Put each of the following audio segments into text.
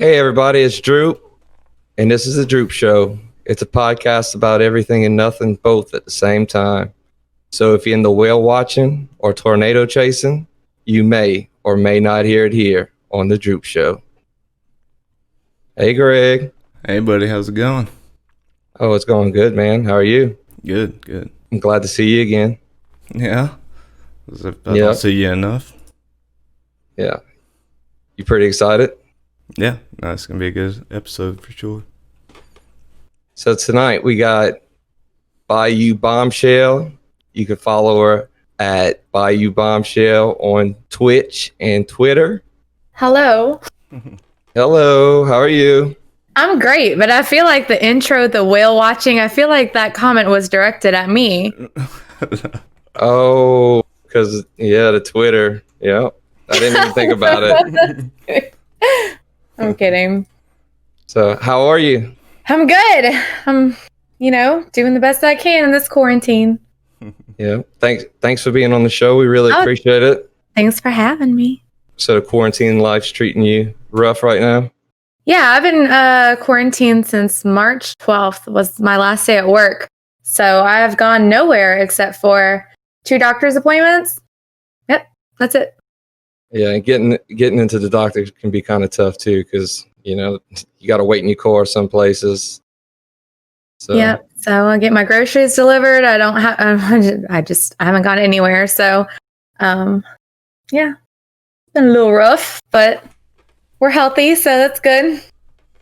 Hey everybody, it's Droop, and this is the Droop Show. It's a podcast about everything and nothing both at the same time. So if you're into whale watching or tornado chasing, you may or may not hear it here on the Droop Show. Hey Greg. Hey buddy, how's it going? Oh, it's going good, man. How are you? Good. I'm glad to see you again. Yeah? I don't see you enough. Yeah. You pretty excited? Yeah, no, it's going to be a good episode for sure. So tonight we got Bayou Bombshell. You can follow her at Bayou Bombshell on Twitch and Twitter. Hello. Hello, how are you? I'm great, but I feel like the intro, the whale watching, I feel like that comment was directed at me. Oh, because, the Twitter. Yeah, I didn't even think about it. I'm kidding. So, how are you? I'm good. I'm, doing the best I can in this quarantine. Yeah, thanks for being on the show. We really appreciate it. Thanks for having me. So, the quarantine life's treating you rough right now? Yeah, I've been quarantined since March 12th was my last day at work. So I have gone nowhere except for 2 doctor's appointments. Yep, that's it. Yeah, and getting into the doctor can be kind of tough too, because you got to wait in your car some places. So Yep. So I get my groceries delivered. I don't have. I haven't gone anywhere. So, yeah, it's been a little rough, but we're healthy, so that's good.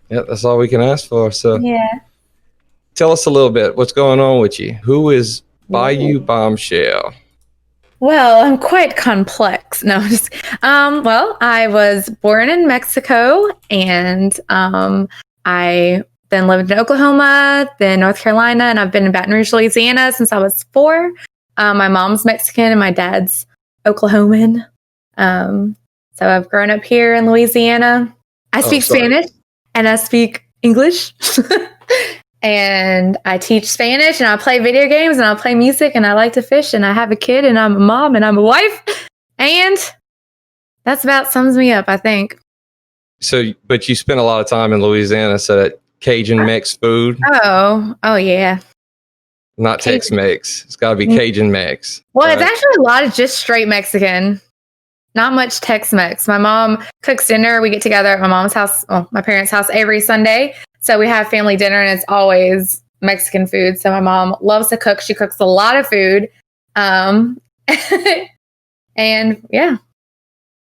Yeah, that's all we can ask for. So Yeah. Tell us a little bit. What's going on with you? Who is Bayou Bombshell? Well, I'm quite complex. No, just well, I was born in Mexico, and I then lived in Oklahoma, then North Carolina, and I've been in Baton Rouge, Louisiana since I was 4. My mom's Mexican and my dad's Oklahoman. So I've grown up here in Louisiana. I speak Spanish and I speak English. And I teach Spanish and I play video games and I play music and I like to fish and I have a kid and I'm a mom and I'm a wife. And that's about sums me up, I think. So, but you spent a lot of time in Louisiana, so that Cajun Mex food? Oh yeah. Not Tex-Mex. It's got to be Cajun Mex. Well, right? It's actually a lot of just straight Mexican. Not much Tex-Mex. My mom cooks dinner. We get together at my mom's house, my parents' house every Sunday. So we have family dinner and it's always Mexican food. So my mom loves to cook. She cooks a lot of food. And yeah.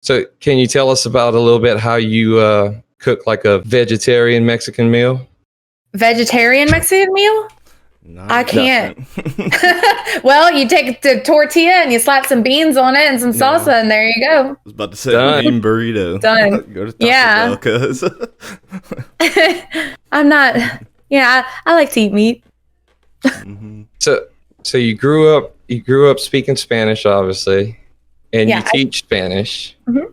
So can you tell us about a little bit how you cook like a vegetarian Mexican meal? Vegetarian Mexican meal? I can't. Well, you take the tortilla and you slap some beans on it and some salsa, and there you go. I was about to say bean burrito. Done. Go to Taco Bell, cuz. I'm not. Yeah, I like to eat meat. Mm-hmm. So you grew up speaking Spanish, obviously, and you teach Spanish. Mm-hmm.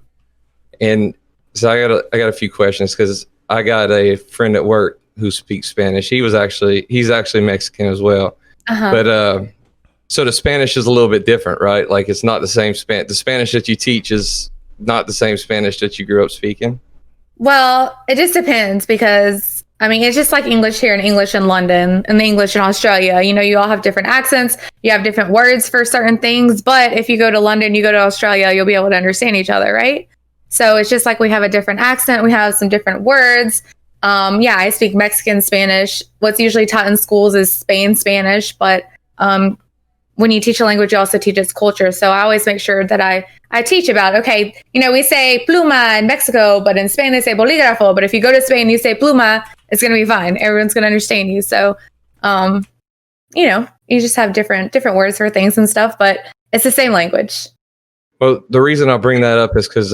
And so I got a few questions because I got a friend at work who speaks Spanish. He's actually Mexican as well. Uh-huh. But so the Spanish is a little bit different, right? Like it's not the same the Spanish that you teach is not the same Spanish that you grew up speaking. Well, it just depends because it's just like English here and English in London and the English in Australia. You all have different accents, you have different words for certain things, but if you go to London, you go to Australia, you'll be able to understand each other, right? So it's just like we have a different accent, we have some different words. I speak Mexican Spanish. What's usually taught in schools is Spain Spanish, but when you teach a language, you also teach its culture. So I always make sure that I teach about, we say pluma in Mexico, but in Spain they say bolígrafo. But if you go to Spain and you say pluma, it's going to be fine. Everyone's going to understand you. So, you just have different words for things and stuff, but it's the same language. Well, the reason I bring that up is because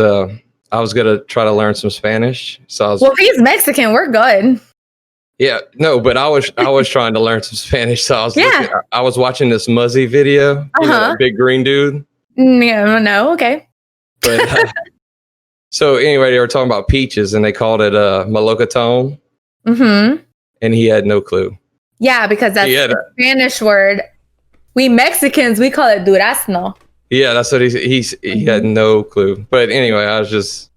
I was going to try to learn some Spanish. So well, if he's Mexican, we're good. Yeah, no, but I was trying to learn some Spanish. So I was watching this Muzzy video, that big green dude. Yeah, no, okay. But so anyway, they were talking about peaches and they called it melocotón. Mm-hmm. And he had no clue. Yeah, because that's a Spanish word. We Mexicans, we call it durazno. Yeah, that's what he had no clue. But anyway, I was just,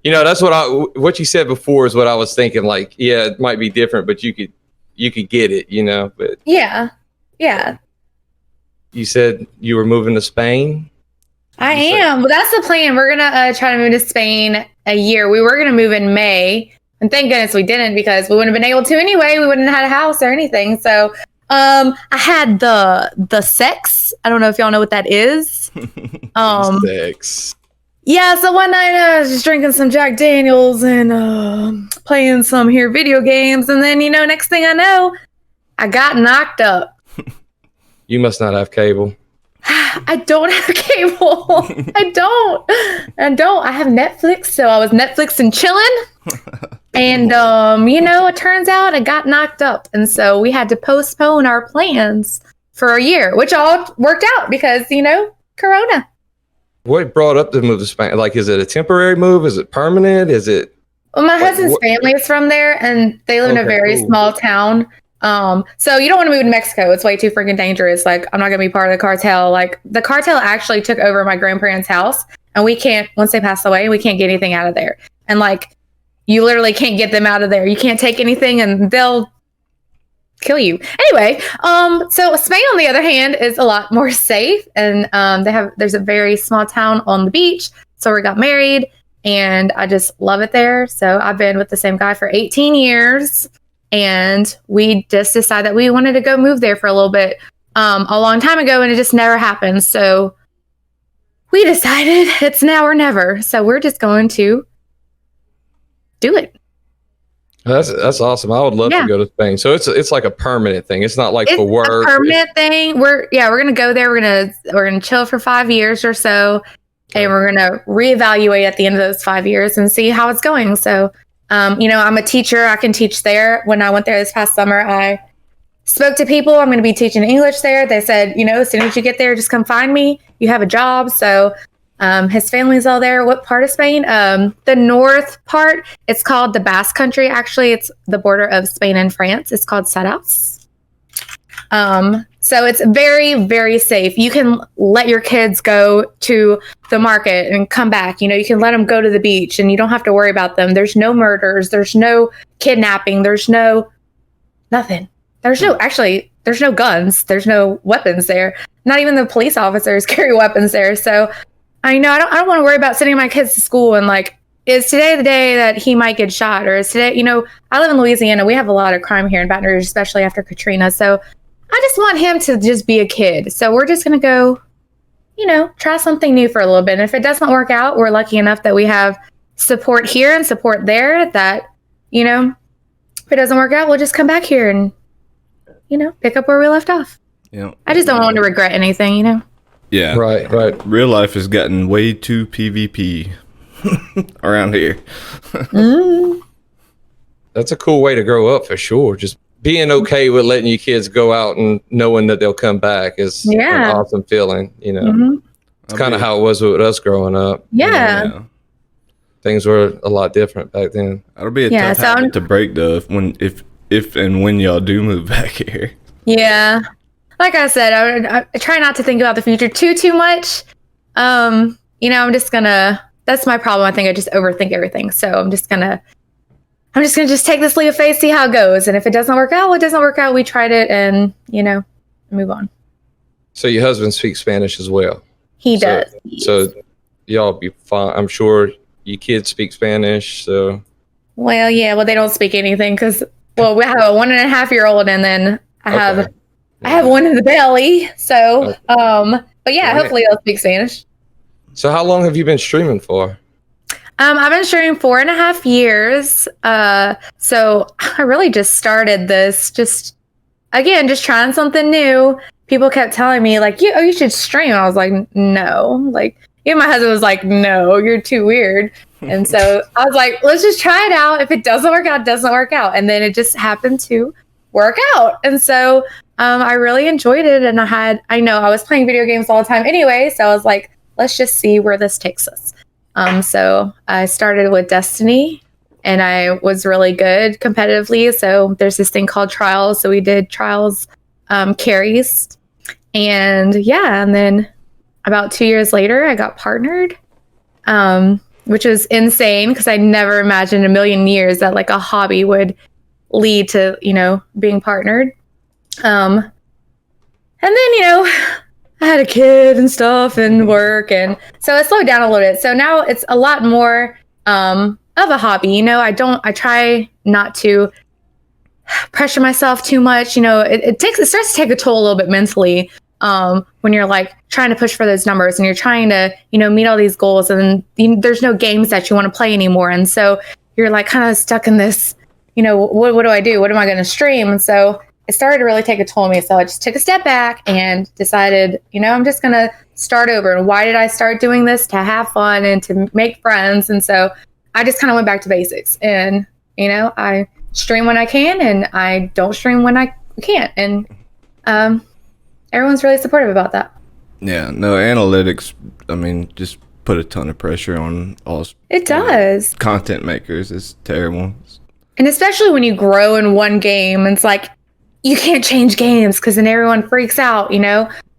That's what you said before is what I was thinking. Like, yeah, it might be different, but you could get it, but Yeah. you said you were moving to Spain. I am. Well, that's the plan. We're going to try to move to Spain a year. We were going to move in May, and thank goodness we didn't, because we wouldn't have been able to anyway. We wouldn't have had a house or anything. So I had the sex. I don't know if y'all know what that is. Sex. Yeah, so one night I was just drinking some Jack Daniels and playing some video games. And then, next thing I know, I got knocked up. You must not have cable. I don't have cable. I don't. I have Netflix, so I was Netflix and chilling. And, it turns out I got knocked up. And so we had to postpone our plans for a year, which all worked out because, Corona. What brought up the move to Spain? Like, is it a temporary move? Is it permanent? Is it? Well, my husband's family is from there, and they live in a very small town. So you don't want to move to Mexico. It's way too freaking dangerous. Like, I'm not going to be part of the cartel. Like, the cartel actually took over my grandparents' house, and we can't, once they pass away, we can't get anything out of there. And like, you literally can't get them out of there. You can't take anything, and they'll kill you. Anyway, so Spain, on the other hand, is a lot more safe, and there's a very small town on the beach. So we got married, and I just love it there. So I've been with the same guy for 18 years. And we just decided that we wanted to go move there for a little bit a long time ago, and it just never happened. So we decided it's now or never. So we're just going to do it. That's awesome. I would love to go to Spain. So it's like a permanent thing. It's not like for work. It's a permanent thing. We're gonna go there. We're gonna chill for 5 years or so, and we're gonna reevaluate at the end of those 5 years and see how it's going. So. I'm a teacher. I can teach there. When I went there this past summer, I spoke to people. I'm going to be teaching English there. They said, as soon as you get there, just come find me. You have a job. So his family's all there. What part of Spain? The north part. It's called the Basque Country. Actually, it's the border of Spain and France. It's called Sarras. So it's very, very safe. You can let your kids go to the market and come back. You can let them go to the beach, and you don't have to worry about them. There's no murders. There's no kidnapping. There's no nothing. There's no guns. There's no weapons there. Not even the police officers carry weapons there. So I don't want to worry about sending my kids to school and like, is today the day that he might get shot? Or is today, I live in Louisiana. We have a lot of crime here in Baton Rouge, especially after Katrina. So I just want him to just be a kid. So we're just going to go, try something new for a little bit. And if it doesn't work out, we're lucky enough that we have support here and support there that, if it doesn't work out, we'll just come back here and, pick up where we left off. Yeah. I just don't want to regret anything, Yeah. Right. Real life has gotten way too PvP around here. That's a cool way to grow up for sure. Just being okay with letting your kids go out and knowing that they'll come back is an awesome feeling, Mm-hmm. It's kind of how it was with us growing up. Yeah. Things were a lot different back then. That'll be a tough habit to break though if and when y'all do move back here. Yeah. Like I said, I try not to think about the future too much. I'm just gonna, that's my problem. I think I just overthink everything. So I'm just gonna take this leap of faith, see how it goes. And if it doesn't work out, well, it doesn't work out. We tried it and, move on. So your husband speaks Spanish as well? He does. So y'all be fine. I'm sure your kids speak Spanish, so. Well, yeah. Well, they don't speak anything because, we have a 1.5-year-old and then I have one in the belly. So, but yeah, hopefully they'll speak Spanish. So how long have you been streaming for? I've been streaming 4.5 years. So I really just started this just trying something new. People kept telling me like, you should stream. I was like, no, like even my husband was like, no, you're too weird. And so I was like, let's just try it out. If it doesn't work out, it doesn't work out. And then it just happened to work out. And so I really enjoyed it. And I was playing video games all the time anyway. So I was like, let's just see where this takes us. So I started with Destiny and I was really good competitively. So there's this thing called trials. So we did trials, carries and then about 2 years later, I got partnered. which was insane because I never imagined in a million years that like a hobby would lead to, being partnered. And then, I had a kid and stuff and work. And so it slowed down a little bit. So now it's a lot more of a hobby. I try not to pressure myself too much. It starts to take a toll a little bit mentally when you're like trying to push for those numbers and you're trying to, meet all these goals, and there's no games that you want to play anymore. And so you're like kind of stuck in this, what do I do? What am I going to stream? And so it started to really take a toll on me. So I just took a step back and decided, I'm just going to start over. And why did I start doing this? To have fun and to make friends. And so I just kind of went back to basics, and, I stream when I can and I don't stream when I can't. And everyone's really supportive about that. Yeah, no, analytics, just put a ton of pressure on all. It does. Content makers. It's terrible. And especially when you grow in one game, it's like, you can't change games because then everyone freaks out,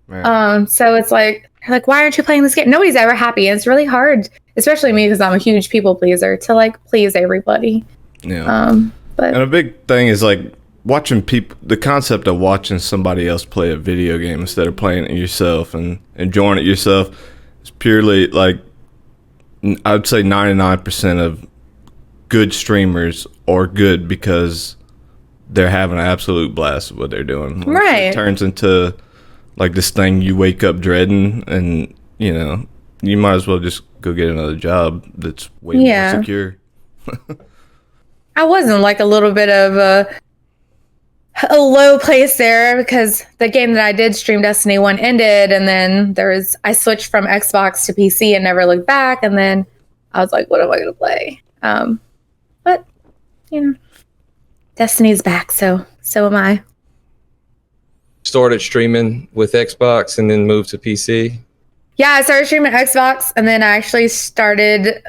Right. So it's like, why aren't you playing this game? Nobody's ever happy. And it's really hard, especially me, because I'm a huge people pleaser, to like please everybody. Yeah. And a big thing is like watching people, the concept of watching somebody else play a video game instead of playing it yourself and enjoying it yourself is purely like, I'd say 99% of good streamers are good because they're having an absolute blast with what they're doing. Like, right. It turns into like this thing you wake up dreading, and you might as well just go get another job that's way more secure. I wasn't like a little bit of a low place there because the game that I did stream, Destiny 1, ended, and then I switched from Xbox to PC and never looked back, and then I was like, what am I going to play? But Destiny's back, so am I. Started streaming with Xbox and then moved to PC. Yeah, I started streaming Xbox, and then I actually started,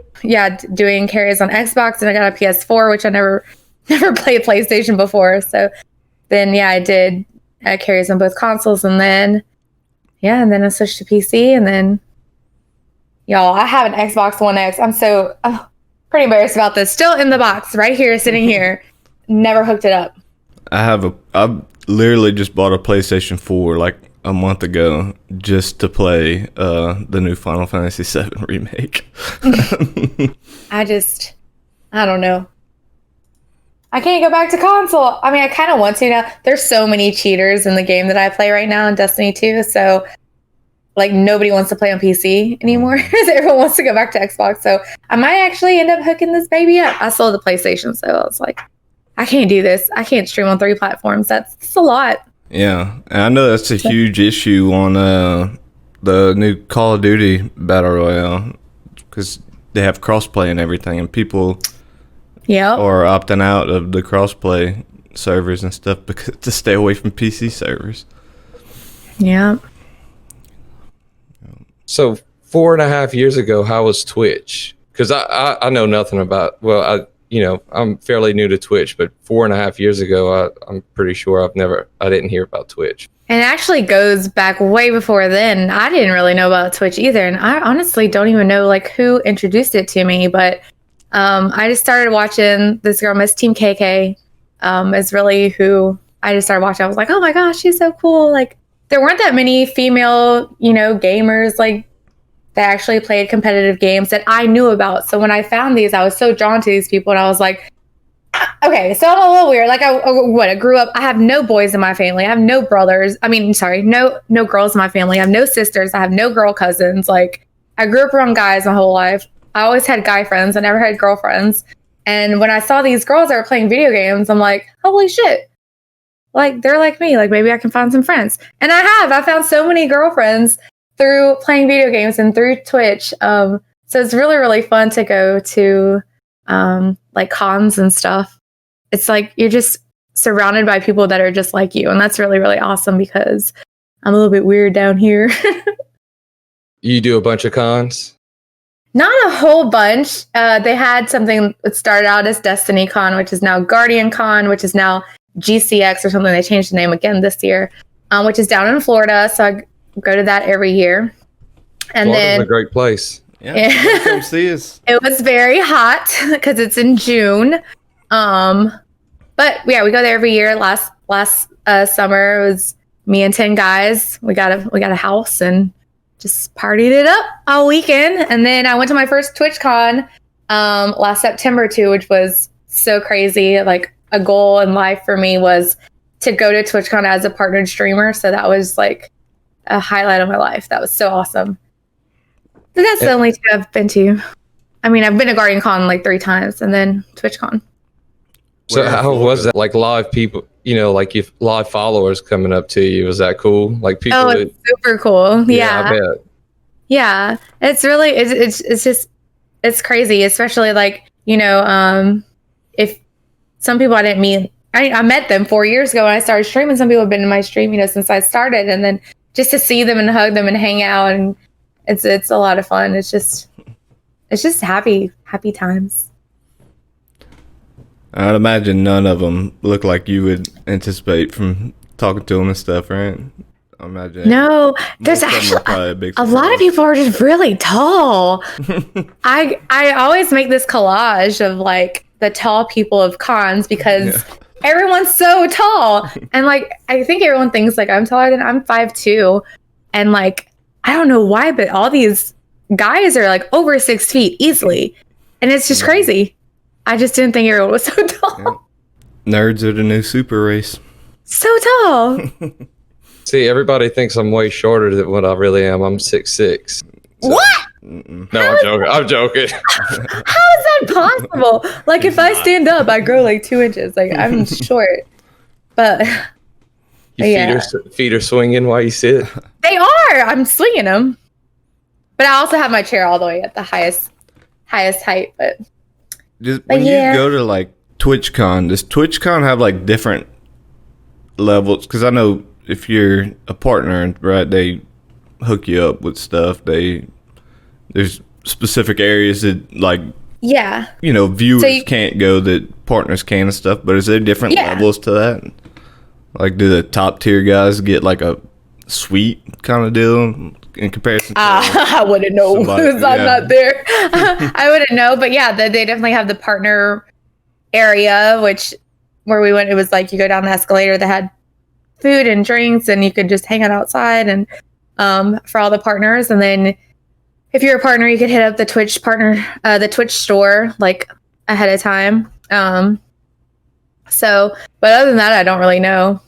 doing carries on Xbox, and I got a PS4, which I never played PlayStation before. So then, I did carries on both consoles, and then, and then I switched to PC, and then, y'all, I have an Xbox One X. I'm pretty embarrassed about this. Still in the box, right here, sitting here. Never hooked it up. I literally just bought a PlayStation 4 like a month ago just to play the new Final Fantasy VII remake. I don't know. I can't go back to console. I kind of want to now. There's so many cheaters in the game that I play right now in Destiny 2, so like nobody wants to play on PC anymore. Everyone wants to go back to Xbox, so I might actually end up hooking this baby up. I sold the PlayStation, so I was like, I can't do this. I can't stream on 3 platforms. That's a lot. Yeah, and I know that's a huge issue on the new Call of Duty Battle Royale because they have crossplay and everything, and people are opting out of the crossplay servers and stuff because to stay away from PC servers. Yeah. So 4.5 years ago, how was Twitch? Because I know nothing about. I'm fairly new to Twitch, but 4.5 years ago, I'm pretty sure I didn't hear about Twitch. And it actually goes back way before then. I didn't really know about Twitch either. And I honestly don't even know like who introduced it to me, but I just started watching this girl, Miss Team KK, is really who I just started watching. I was like, oh my gosh, she's so cool. Like there weren't that many female, gamers like that actually played competitive games that I knew about. So when I found these, I was so drawn to these people, and I was like, okay, so I'm a little weird. Like I grew up, I have no boys in my family. I have no brothers. No girls in my family. I have no sisters. I have no girl cousins. Like I grew up around guys my whole life. I always had guy friends. I never had girlfriends. And when I saw these girls that were playing video games, I'm like, holy shit. Like they're like me. Like maybe I can find some friends. And I found so many girlfriends through playing video games and through Twitch. So it's really, really fun to go to like cons and stuff. It's like you're just surrounded by people that are just like you. And that's really, really awesome because I'm a little bit weird down here. You do a bunch of cons? Not a whole bunch. They had something that started out as Destiny Con, which is now Guardian Con, which is now GCX or something. They changed the name again this year, which is down in Florida. So I go to that every year. And Florida's then a great place. Yeah, come see us. It was very hot because it's in June. But yeah, we go there every year. Last summer it was me and 10 guys. We got a house and just partied it up all weekend. And then I went to my first TwitchCon last September too, which was so crazy. Like a goal in life for me was to go to TwitchCon as a partnered streamer. So that was like a highlight of my life. That was so awesome. And that's the only two I've been to. I mean, I've been to Guardian Con like 3 times and then TwitchCon. So how was that? Like live people, like if live followers coming up to you, was that cool? Like people. Oh, it's super cool. Yeah, I bet. Yeah, it's really it's crazy, especially like if some people I didn't meet, I met them 4 years ago when I started streaming. Some people have been in my stream, since I started, and then just to see them and hug them and hang out, and it's a lot of fun. It's just happy times. I'd imagine none of them look like you would anticipate from talking to them and stuff, right? I imagine. No, there's actually a lot of people are just really tall. I always make this collage of like the tall people of cons because everyone's so tall, and like I think everyone thinks like I'm taller than I'm 5'2", and like I don't know why, but all these guys are like over 6 feet easily, and it's just crazy. I just didn't think everyone was so tall. Nerds are the new super race. So tall. See, everybody thinks I'm way shorter than what I really am. I'm 6'6". So. What? No, I'm joking. How is that possible? Like if I stand up, I grow like 2 inches. Like I'm short. But your feet are swinging while you sit. They are. I'm swinging them. But I also have my chair all the way at the highest height. But when you go to like TwitchCon, does TwitchCon have like different levels? Because I know if you're a partner, right, they hook you up with stuff. There's specific areas that like viewers can't go that partners can and stuff. But is there different levels to that? Like, do the top tier guys get like a suite kind of deal in comparison to I wouldn't know because I'm not there. I wouldn't know, but yeah, they definitely have the partner area, where we went, it was like you go down the escalator that had food and drinks and you could just hang out outside, and for all the partners. And then if you're a partner, you could hit up the the Twitch store like ahead of time. But other than that, I don't really know.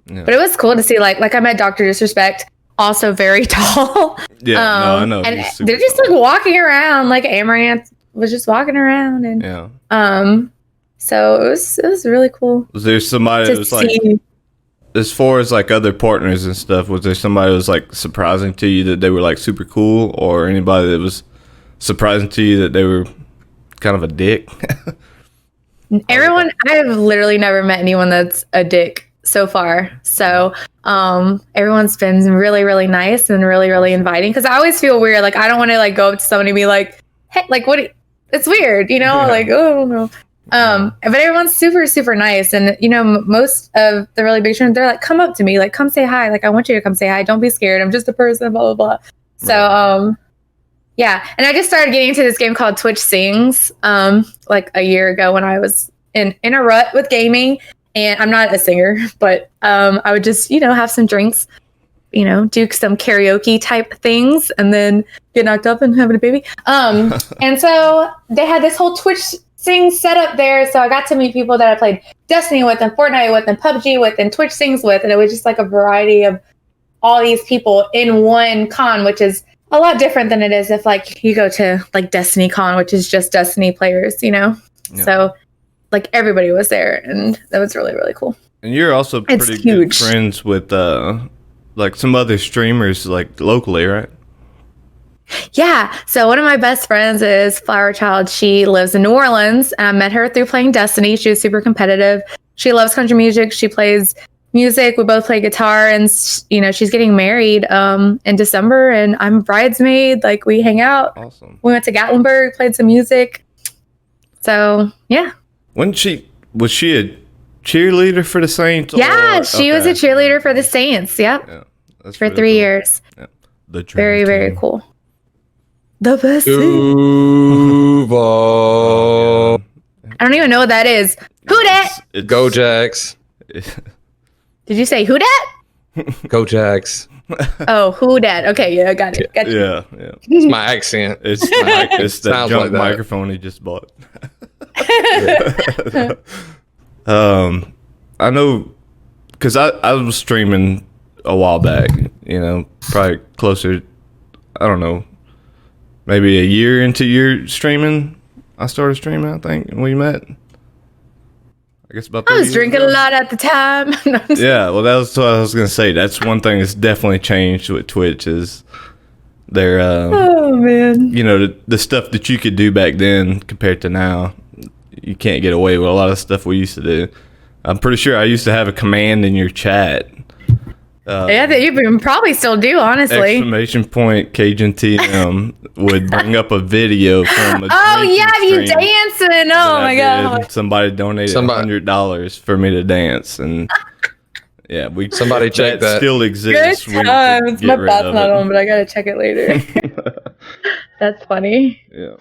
Yeah. But it was cool to see like I met Dr. Disrespect, also very tall. Yeah, no, I know. And they're just like walking around, like Amaranth was just walking around, and so it was really cool. Was there somebody that was like, as far as like other partners and stuff, was there somebody that was like surprising to you that they were like super cool, or anybody that was surprising to you that they were kind of a dick? Everyone, I have literally never met anyone that's a dick so far. So everyone's been really, really nice and really, really inviting, because I always feel weird. Like I don't want to like go up to somebody and be like, hey, like what? It's weird, like, oh, I don't know. But everyone's super, super nice. And, most of the really big streamers, they're like, come up to me, like, come say hi. Like, I want you to come say hi. Don't be scared. I'm just a person, blah, blah, blah. So, yeah. And I just started getting into this game called Twitch Sings, like a year ago when I was in a rut with gaming. And I'm not a singer, but I would just, have some drinks, do some karaoke type things, and then get knocked up and having a baby. And so they had this whole Twitch Sings set up there. So I got to meet people that I played Destiny with and Fortnite with and PUBG with and Twitch Sings with. And it was just like a variety of all these people in one con, which is a lot different than it is if like you go to like Destiny Con, which is just Destiny players, Yeah. So like everybody was there, and that was really, really cool. And you're also pretty good friends with like some other streamers like locally, right? Yeah. So one of my best friends is Flower Child. She lives in New Orleans. I met her through playing Destiny. She was super competitive. She loves country music. She plays music. We both play guitar, and she's getting married in December, and I'm a bridesmaid. Like we hang out. Awesome. We went to Gatlinburg, played some music. So yeah. Was she a cheerleader for the Saints? Yeah, she was a cheerleader for the Saints. Yep. Yeah, for really 3 years. Yeah. The very, very cool. The best. Duval. I don't even know what that is. Who dat? Go Jags. Did you say who dat? Go Jags. Oh, who dat? Okay, yeah, I got it. Got you. Yeah. It's my accent. It's that Sounds junk like that. microphone he just bought. I know, because I was streaming a while back, probably closer, I don't know, maybe a year into your streaming. I started streaming, I think, when we met. I guess about 3 I was years drinking ago. a lot at the time. Yeah, well, that was what I was going to say. That's one thing that's definitely changed with Twitch is their, Oh, man. the stuff that you could do back then compared to now. You can't get away with a lot of stuff we used to do. I'm pretty sure I used to have a command in your chat. Yeah, that you probably still do, honestly. Exclamation point Cajun TM would bring up a video from a Oh, drinking yeah, you stream dancing. that Oh, I my did. God. Somebody donated $100 for me to dance, and yeah, Somebody check that. still exists. Good times. My thoughts not on, but I gotta check it later. That's funny. Yeah.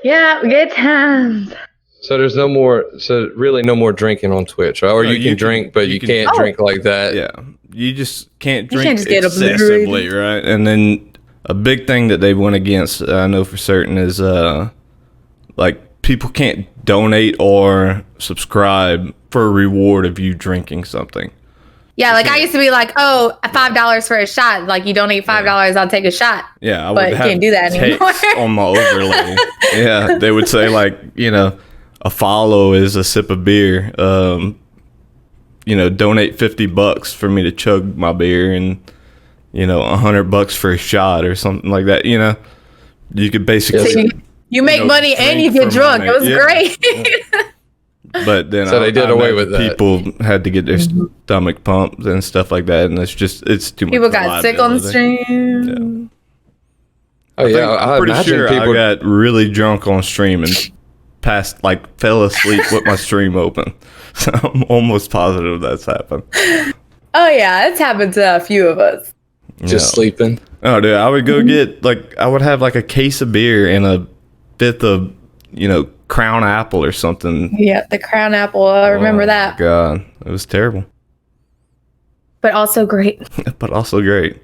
Yeah, good times. So there's really no more drinking on Twitch, right? Or No, you can drink, but you can't drink like that. Yeah, you just can't You drink can't just get excessively, right? And then a big thing that they went against, I know for certain, is like people can't donate or subscribe for a reward of you drinking something. Yeah, like I used to be like, oh, $5 for a shot. Like you donate $5, I'll take a shot. Yeah, I But would you have can't do that text anymore. on my overlay. Yeah, they would say like, a follow is a sip of beer. Donate $50 for me to chug my beer, and $100 for a shot or something like that. You could basically. So you make money and you drink get for drunk. money. It was Yeah. great. But then So they did away with that. People had to get their stomach pumped and stuff like that, and it's too much. People got sick on liability. stream. Oh yeah, I'm I pretty imagine sure people. I got really drunk on stream and fell asleep with my stream open. So I'm almost positive that's happened. Oh yeah, it's happened to a few of us. Just sleeping. Oh, dude, I would go get I would have like a case of beer and a fifth of Crown Apple or something. Yeah, the Crown Apple. I remember that. God, it was terrible, But also great. but also great.